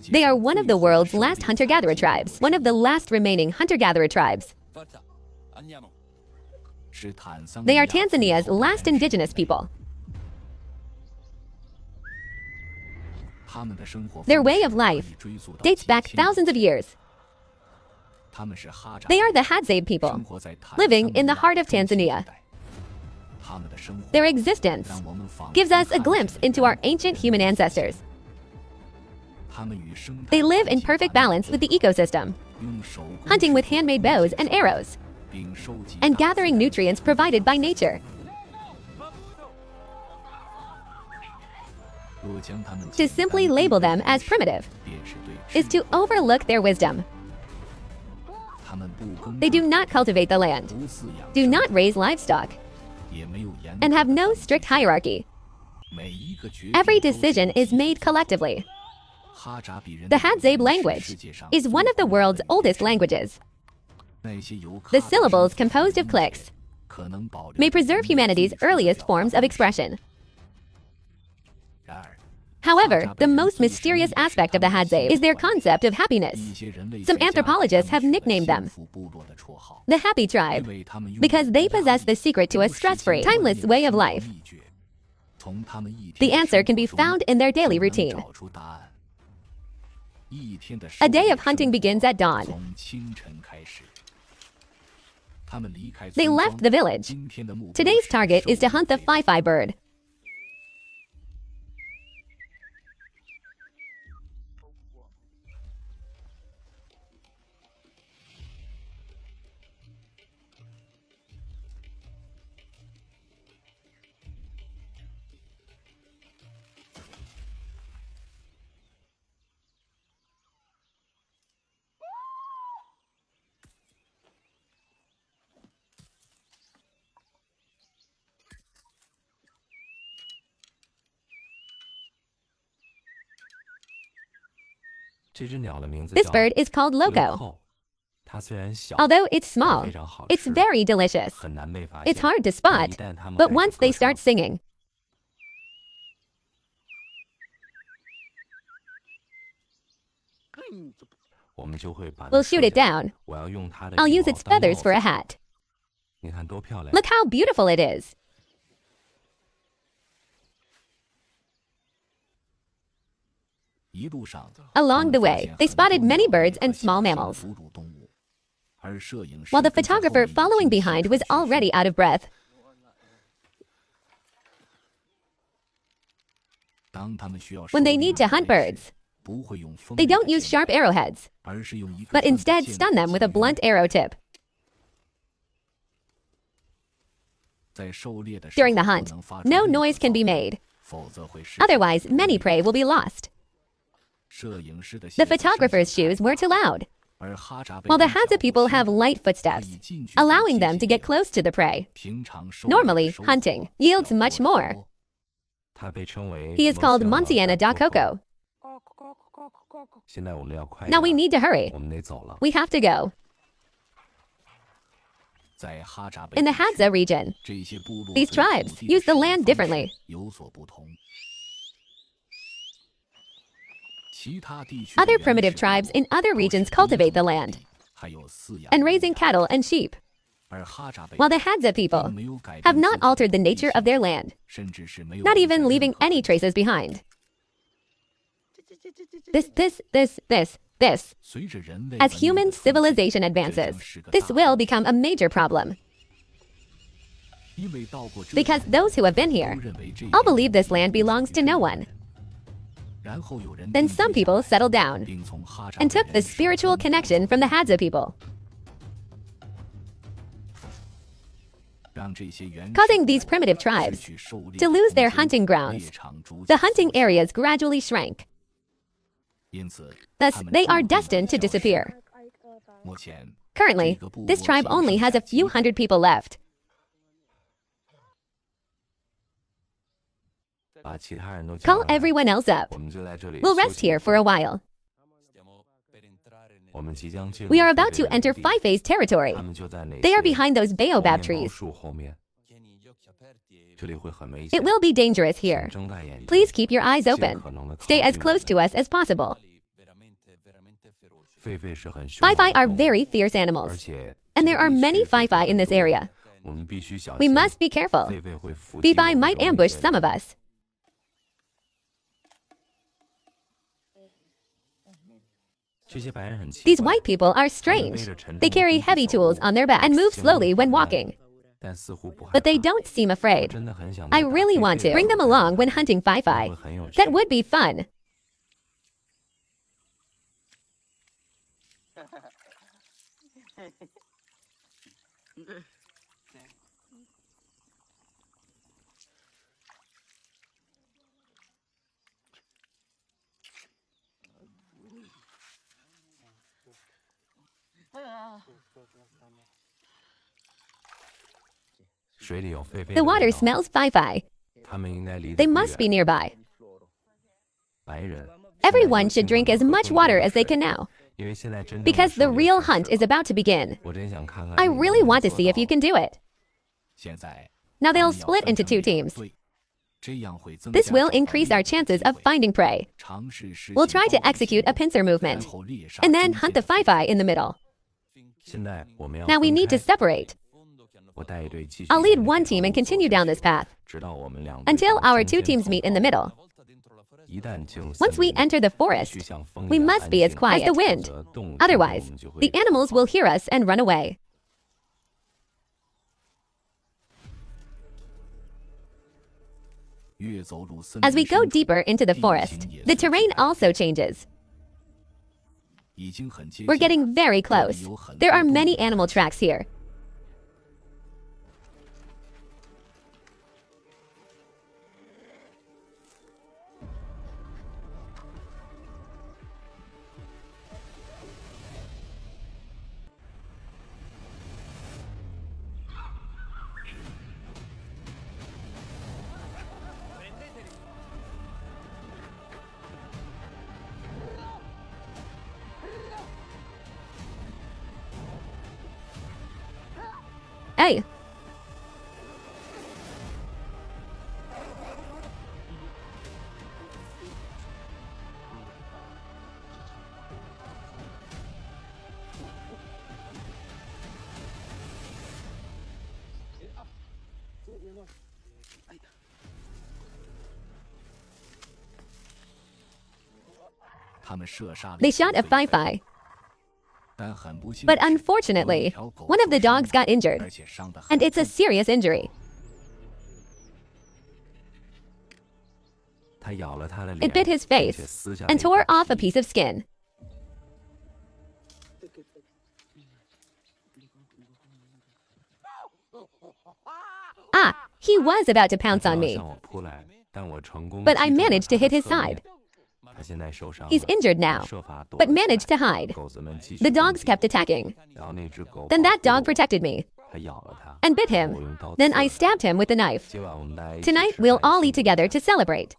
They are one of the world's last hunter-gatherer tribes, one of the last remaining hunter-gatherer tribes. They are Tanzania's last indigenous people. Their way of life dates back thousands of years. They are the Hadzabe people, living in the heart of Tanzania. Their existence gives us a glimpse into our ancient human ancestors. They live in perfect balance with the ecosystem, hunting with handmade bows and arrows, and gathering nutrients provided by nature. To simply label them as primitive is to overlook their wisdom. They do not cultivate the land, do not raise livestock, and have no strict hierarchy. Every decision is made collectively. The Hadzabe language is one of the world's oldest languages. The syllables composed of clicks may preserve humanity's earliest forms of expression. However, the most mysterious aspect of the Hadzabe is their concept of happiness. Some anthropologists have nicknamed them the Happy Tribe because they possess the secret to a stress-free, timeless way of life. The answer can be found in their daily routine. A day of hunting begins at dawn. They left the village. Today's target is to hunt the Phi-Phi bird. This bird is called Loco. Although it's small, it's very delicious. It's hard to spot, but once they start singing, we'll shoot it down. I'll use its feathers for a hat. Look how beautiful it is. Along the way, they spotted many birds and small mammals, while the photographer following behind was already out of breath. When they need to hunt birds, they don't use sharp arrowheads, but instead stun them with a blunt arrow tip. During the hunt, no noise can be made. Otherwise, many prey will be lost. The photographer's shoes were too loud, while the Hadza people have light footsteps, allowing them to get close to the prey. Normally, hunting yields much more. He is called Monsiana da Coco. Now we need to hurry. We have to go. In the Hadza region, these tribes use the land differently. Other primitive tribes in other regions cultivate the land and raising cattle and sheep, while the Hadza people have not altered the nature of their land, not even leaving any traces behind. This. As human civilization advances, this will become a major problem. Because those who have been here all believe this land belongs to no one. Then some people settled down and took the spiritual connection from the Hadza people, causing these primitive tribes to lose their hunting grounds. The hunting areas gradually shrank. Thus, they are destined to disappear. Currently, this tribe only has a few hundred people left. Call everyone else up. We'll rest here for a while. We are about to enter Phi-Phi's territory. They are behind those baobab trees. It will be dangerous here. Please keep your eyes open. Stay as close to us as possible. Fei are very fierce animals, and there are many Fei in this area. We must be careful. Fei might ambush some of us. These white people are strange. They carry heavy tools on their back and move slowly when walking. But they don't seem afraid. I really want to bring them along when hunting Fei. That would be fun. The water smells Fei. They must be nearby. Everyone should drink as much water as they can now, because the real hunt is about to begin. I really want to see if you can do it. Now they'll split into 2 teams. This will increase our chances of finding prey. We'll try to execute a pincer movement, and then hunt the Fei in the middle. Now we need to separate. I'll lead one team and continue down this path until our 2 teams meet in the middle. Once we enter the forest, we must be as quiet as the wind. Otherwise, the animals will hear us and run away. As we go deeper into the forest, the terrain also changes. We're getting very close. There are many animal tracks here. Hey! They shot a Fei. But unfortunately, one of the dogs got injured, and it's a serious injury. It bit his face and tore off a piece of skin. Ah, he was about to pounce on me, but I managed to hit his side. He's injured now, but managed to hide. The dogs kept attacking. Then that dog protected me and bit him. Then I stabbed him with the knife. Tonight, we'll all eat together to celebrate.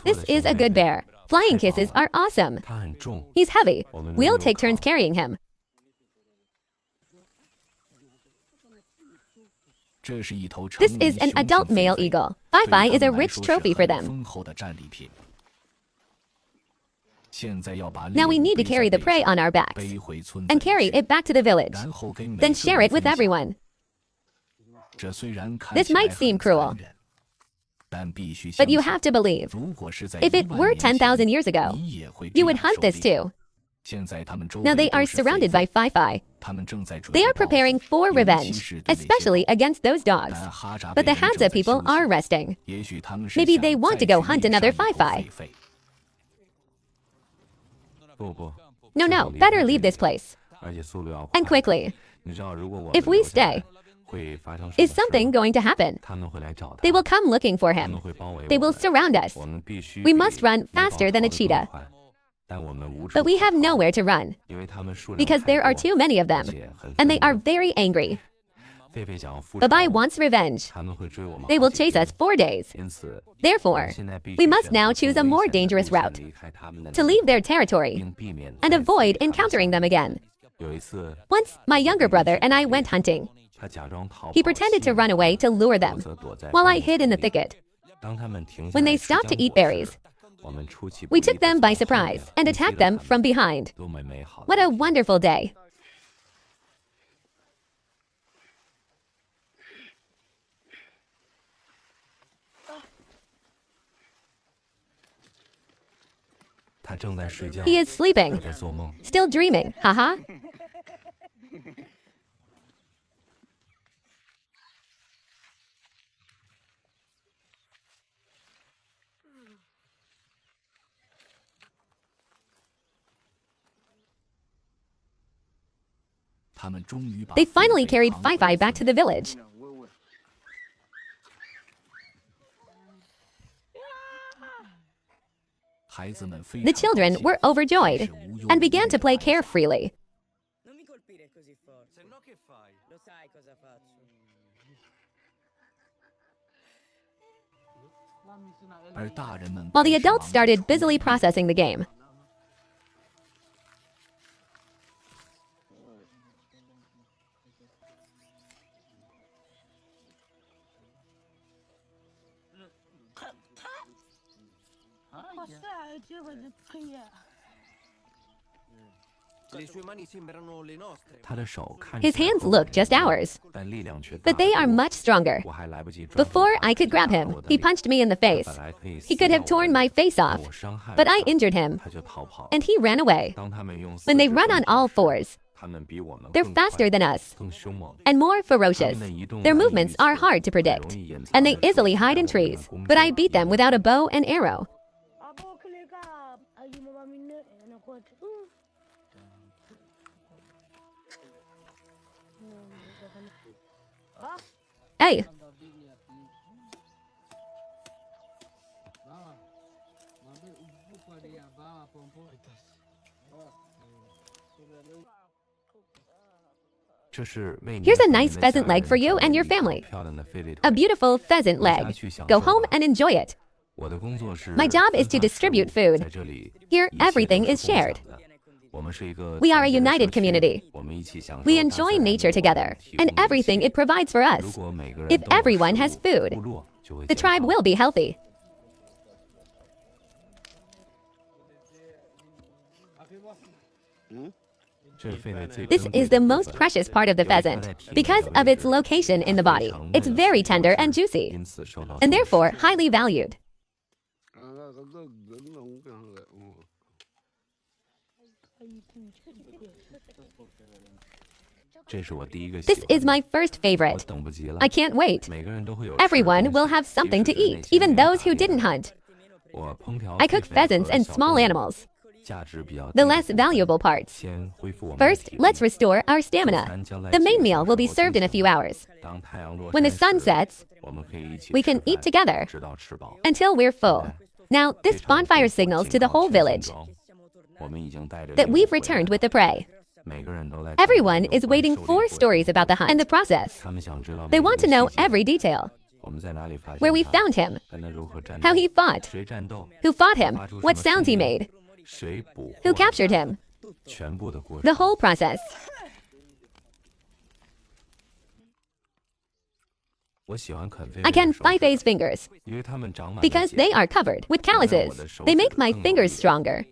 This is a good bear. Flying kisses are awesome. He's heavy. We'll take turns carrying him. This is an adult male eagle. Fei is a rich trophy for them. Now we need to carry the prey on our backs and carry it back to the village, then share it with everyone. This might seem cruel, but you have to believe, if it were 10,000 years ago, you would hunt this too. Now they are surrounded by Fei. They are preparing for revenge, especially against those dogs. But the Hadza people are resting. Maybe they want to go hunt another Fei. No, better leave this place. And quickly. If we stay, is something going to happen? They will come looking for him. They will surround us. We must run faster than a cheetah. But we have nowhere to run, because there are too many of them, and they are very angry. Babai wants revenge. They will chase us 4 days. Therefore, we must now choose a more dangerous route to leave their territory and avoid encountering them again. Once, my younger brother and I went hunting. He pretended to run away to lure them, while I hid in the thicket. When they stopped to eat berries, we took them by surprise and attacked them from behind. What a wonderful day! He is sleeping, still dreaming, haha. They finally carried Fei back to the village. The children were overjoyed and began to play carefreely. While the adults started busily processing the game. His hands look just ours, but they are much stronger. Before I could grab him, he punched me in the face. He could have torn my face off, but I injured him, and he ran away. When they run on all fours, they're faster than us and more ferocious. Their movements are hard to predict, and they easily hide in trees, but I beat them without a bow and arrow. Hey! Here's a nice pheasant leg for you and your family. A beautiful pheasant leg. Go home and enjoy it. My job is to distribute food. Here, everything is shared. We are a united community. We enjoy nature together, and everything it provides for us. If everyone has food, the tribe will be healthy. This is the most precious part of the pheasant because of its location in the body. It's very tender and juicy, and therefore highly valued. This is my first favorite. I can't wait. Everyone will have something to eat, even those who didn't hunt. I cook pheasants and small animals, the less valuable parts. First, let's restore our stamina. The main meal will be served in a few hours. When the sun sets, we can eat together until we're full. Now, this bonfire signals to the whole village that we've returned with the prey. Everyone is waiting for stories about the hunt and the process. They want to know every detail. Where we found him, how he fought, who fought him, what sounds he made, who captured him, the whole process. I can Fei's fingers because they are covered with calluses. They make my fingers stronger.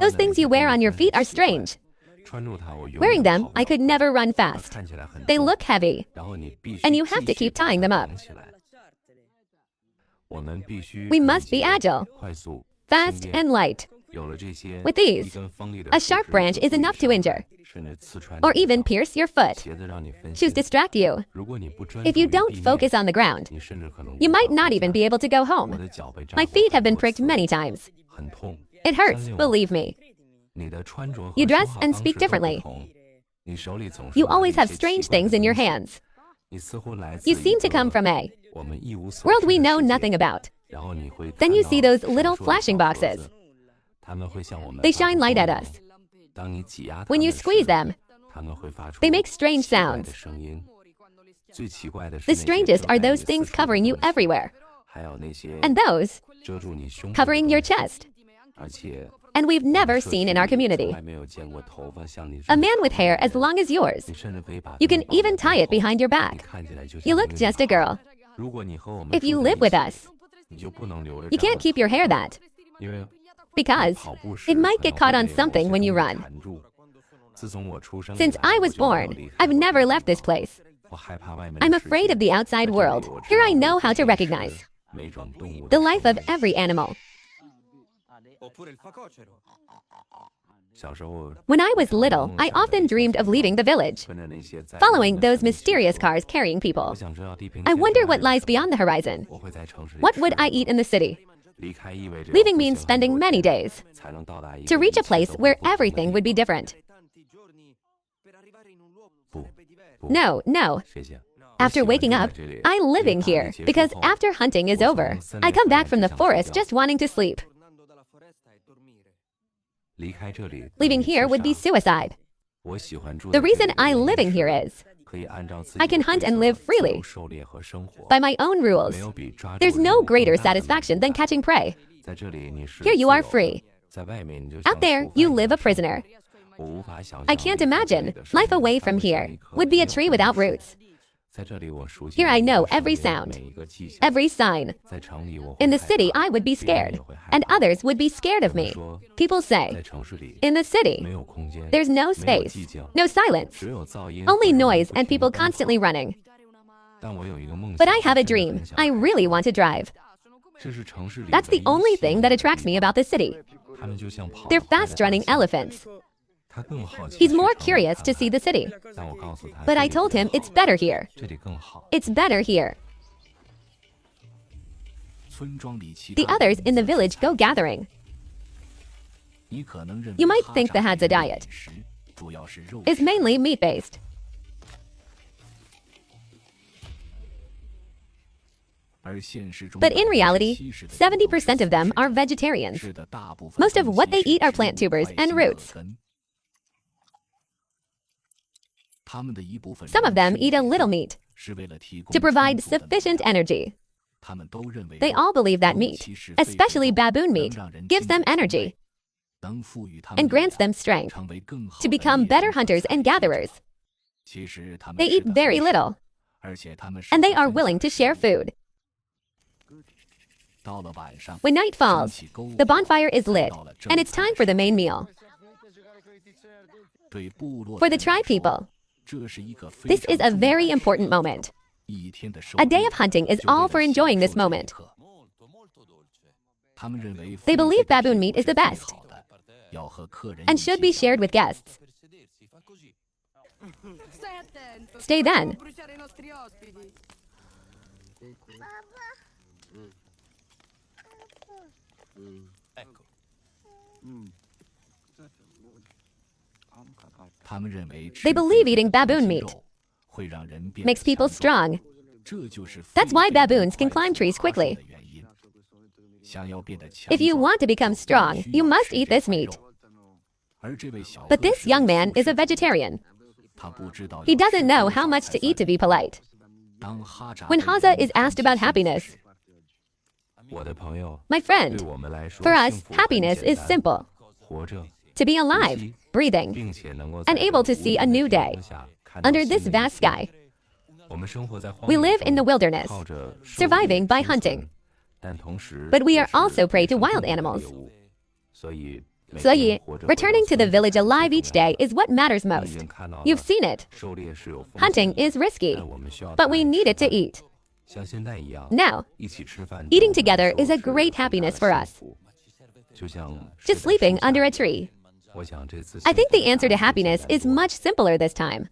Those things you wear on your feet are strange. Wearing them, I could never run fast. They look heavy, and you have to keep tying them up. We must be agile, fast and light. With these, a sharp branch is enough to injure, or even pierce your foot. Shoes distract you. If you don't focus on the ground, you might not even be able to go home. My feet have been pricked many times. It hurts, believe me. You dress and speak differently. You always have strange things in your hands. You seem to come from a world we know nothing about. Then you see those little flashing boxes. They shine light at us. When you squeeze them, they make strange sounds. The strangest are those things covering you everywhere, and those covering your chest. And we've never seen in our community a man with hair as long as yours. You can even tie it behind your back. You look just a girl. If you live with us, you can't keep your hair that, because it might get caught on something when you run. Since I was born, I've never left this place. I'm afraid of the outside world. Here I know how to recognize the life of every animal. When I was little, I often dreamed of leaving the village, following those mysterious cars carrying people. I wonder what lies beyond the horizon. What would I eat in the city? Leaving means spending many days to reach a place where everything would be different. No. After waking up, I'm living here because after hunting is over, I come back from the forest just wanting to sleep. Leaving here would be suicide. The reason I'm living here is I can hunt and live freely by my own rules. There's no greater satisfaction than catching prey. Here you are free. Out there, you live a prisoner. I can't imagine. Life away from here would be a tree without roots. Here I know every sound, every sign. In the city, I would be scared, and others would be scared of me. People say, in the city, there's no space, no silence, only noise and people constantly running. But I have a dream. I really want to drive. That's the only thing that attracts me about the city. They're fast-running elephants. He's more curious to see the city. But I told him it's better here. It's better here. The others in the village go gathering. You might think the Hadza diet is mainly meat-based. But in reality, 70% of them are vegetarians. Most of what they eat are plant tubers and roots. Some of them eat a little meat to provide sufficient energy. They all believe that meat, especially baboon meat, gives them energy and grants them strength to become better hunters and gatherers. They eat very little, and they are willing to share food. When night falls, the bonfire is lit, and it's time for the main meal. For the tribe people, this is a very important moment. A day of hunting is all for enjoying this moment. They believe baboon meat is the best and should be shared with guests. Stay then. They believe eating baboon meat makes people strong. That's why baboons can climb trees quickly. If you want to become strong, you must eat this meat. But this young man is a vegetarian. He doesn't know how much to eat to be polite. When Hadza is asked about happiness, my friend, for us, happiness is simple. To be alive, breathing, and able to see a new day under this vast sky. We live in the wilderness, surviving by hunting. But we are also prey to wild animals. So, returning to the village alive each day is what matters most. You've seen it. Hunting is risky, but we need it to eat. Now, eating together is a great happiness for us. Just sleeping under a tree. I think the answer to happiness is much simpler this time.